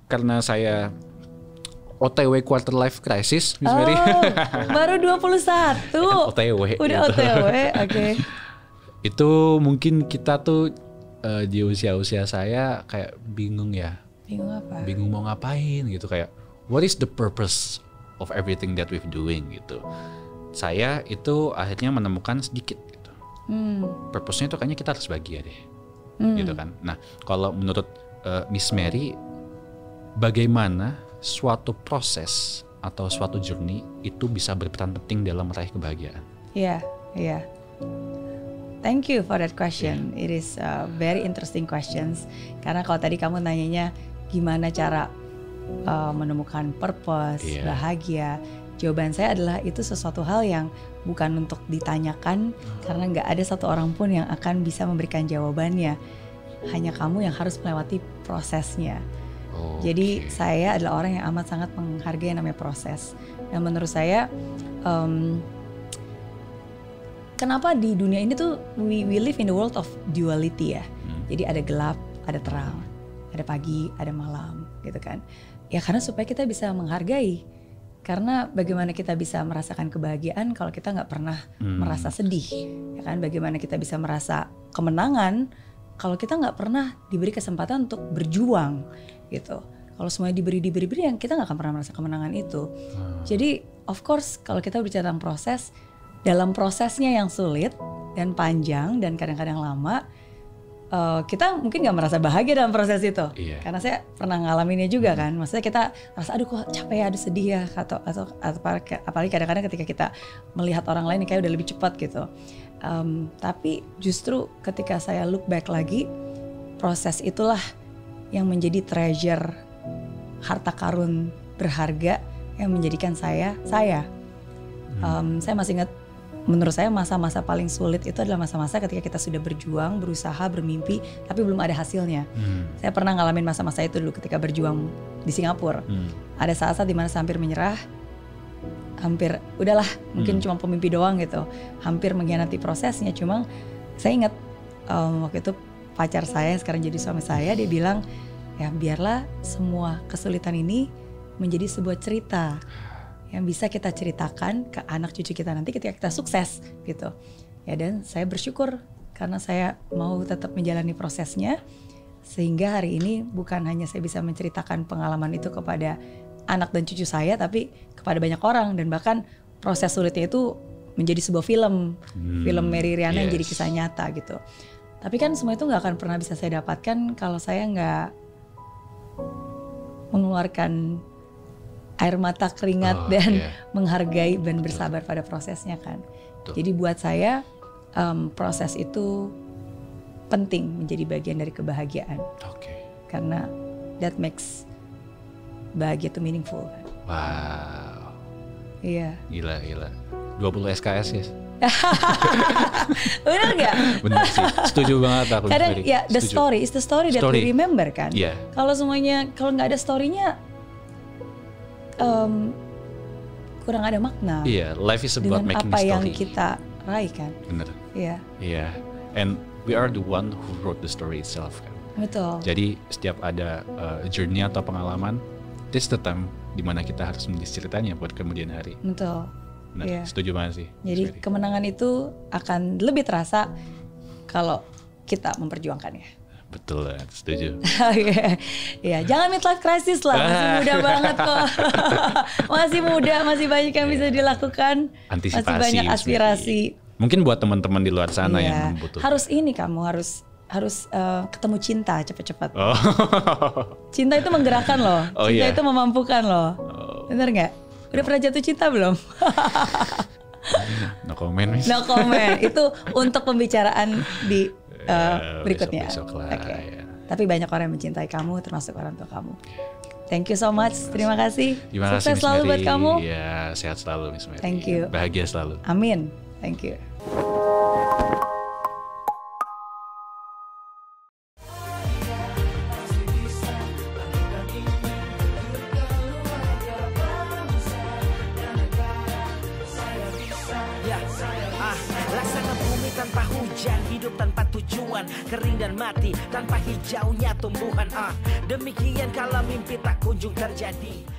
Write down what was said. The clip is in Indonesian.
karena saya OTW quarter life crisis, Miss Mary. Baru 21. OTW. Udah gitu. OTW, oke. Itu mungkin kita tuh di usia-usia saya kayak bingung ya. Bingung apa? Bingung mau ngapain gitu, kayak what is the purpose of everything that we've doing gitu. Saya itu akhirnya menemukan sedikit gitu. Purpose-nya itu kayaknya kita harus bahagia deh. Gitu kan. Nah, kalau menurut Miss Mary, bagaimana suatu proses atau suatu journey itu bisa berperan penting dalam meraih kebahagiaan? Iya. Thank you for that question. It is a very interesting questions. Karena kalau tadi kamu nanyanya gimana cara menemukan purpose, bahagia, jawaban saya adalah itu sesuatu hal yang bukan untuk ditanyakan, karena nggak ada satu orang pun yang akan bisa memberikan jawabannya. Hanya kamu yang harus melewati prosesnya. Jadi saya adalah orang yang amat sangat menghargai yang namanya proses. Dan menurut saya, kenapa di dunia ini tuh we live in the world of duality ya. Jadi ada gelap, ada terang, ada pagi, ada malam, gitu kan. Ya karena supaya kita bisa menghargai. Karena bagaimana kita bisa merasakan kebahagiaan kalau kita nggak pernah merasa sedih, ya kan? Bagaimana kita bisa merasa kemenangan kalau kita nggak pernah diberi kesempatan untuk berjuang, gitu. Kalau semuanya diberi yang kita nggak akan pernah merasa kemenangan itu. Jadi of course kalau kita bicara tentang proses, dalam prosesnya yang sulit dan panjang dan kadang-kadang lama, kita mungkin nggak merasa bahagia dalam proses itu, karena saya pernah ngalaminnya juga kan. Maksudnya kita rasa aduh kok capek ya, aduh sedih ya, atau apalagi kadang-kadang ketika kita melihat orang lain kayak udah lebih cepat gitu. Tapi justru ketika saya look back lagi, proses itulah yang menjadi treasure, harta karun berharga yang menjadikan saya. Saya masih ingat. Menurut saya masa-masa paling sulit itu adalah masa-masa ketika kita sudah berjuang, berusaha, bermimpi, tapi belum ada hasilnya. Saya pernah ngalamin masa-masa itu dulu ketika berjuang di Singapura. Ada saat-saat dimana saya hampir menyerah, hampir udahlah mungkin cuma pemimpi doang gitu, hampir mengkhianati prosesnya. Cuma saya ingat waktu itu pacar saya yang sekarang jadi suami saya, dia bilang ya biarlah semua kesulitan ini menjadi sebuah cerita yang bisa kita ceritakan ke anak cucu kita nanti ketika kita sukses gitu. Ya dan saya bersyukur karena saya mau tetap menjalani prosesnya, sehingga hari ini bukan hanya saya bisa menceritakan pengalaman itu kepada anak dan cucu saya, tapi kepada banyak orang, dan bahkan proses sulitnya itu menjadi sebuah film Mary Riana yang jadi kisah nyata gitu. Tapi kan semua itu nggak akan pernah bisa saya dapatkan kalau saya nggak mengeluarkan air mata, keringat, dan menghargai dan bersabar pada prosesnya kan. Jadi buat saya proses itu penting menjadi bagian dari kebahagiaan. Karena that makes bahagia itu meaningful kan. Wow. Iya. Gila. 20 SKS ya. Benar nggak? Benar sih. Setuju banget aku. Kadang ya the story is the story that we remember kan. Kalau semuanya, kalau nggak ada storynya, kurang ada makna. Life is about dengan making apa story. yang kita raih kan. Bener. Iya. And we are the one who wrote the story itself kan. Betul. Jadi setiap ada journey atau pengalaman, this the time dimana kita harus menulis ceritanya buat kemudian hari. Betul. Benar. Setuju banget sih. Jadi kemenangan itu akan lebih terasa kalau kita memperjuangkannya. Betul, setuju. Ya, jangan midlife crisis lah, masih muda banget kok. Masih muda, masih banyak yang bisa dilakukan. Antisipasi. Masih banyak aspirasi. Mungkin buat teman-teman di luar sana yang membutuhkan. Harus harus ketemu cinta cepat-cepat. Cinta itu menggerakkan loh. Cinta itu memampukan loh. Bener nggak? Udah pernah jatuh cinta belum? No comment, Miss. No comment. Itu untuk pembicaraan di berikutnya. Besok lah, Tapi banyak orang yang mencintai kamu, termasuk orang tua kamu. Thank you so much. Terima kasih. Sukses selalu buat kamu. Ya, sehat selalu Miss Mary. Thank you. Bahagia selalu. Amin. Thank you. Laksana bumi tanpa hujan. hujan, hidup tanpa tujuan, kering dan mati tanpa hijaunya tumbuhan. Demikian kalau mimpi tak kunjung terjadi.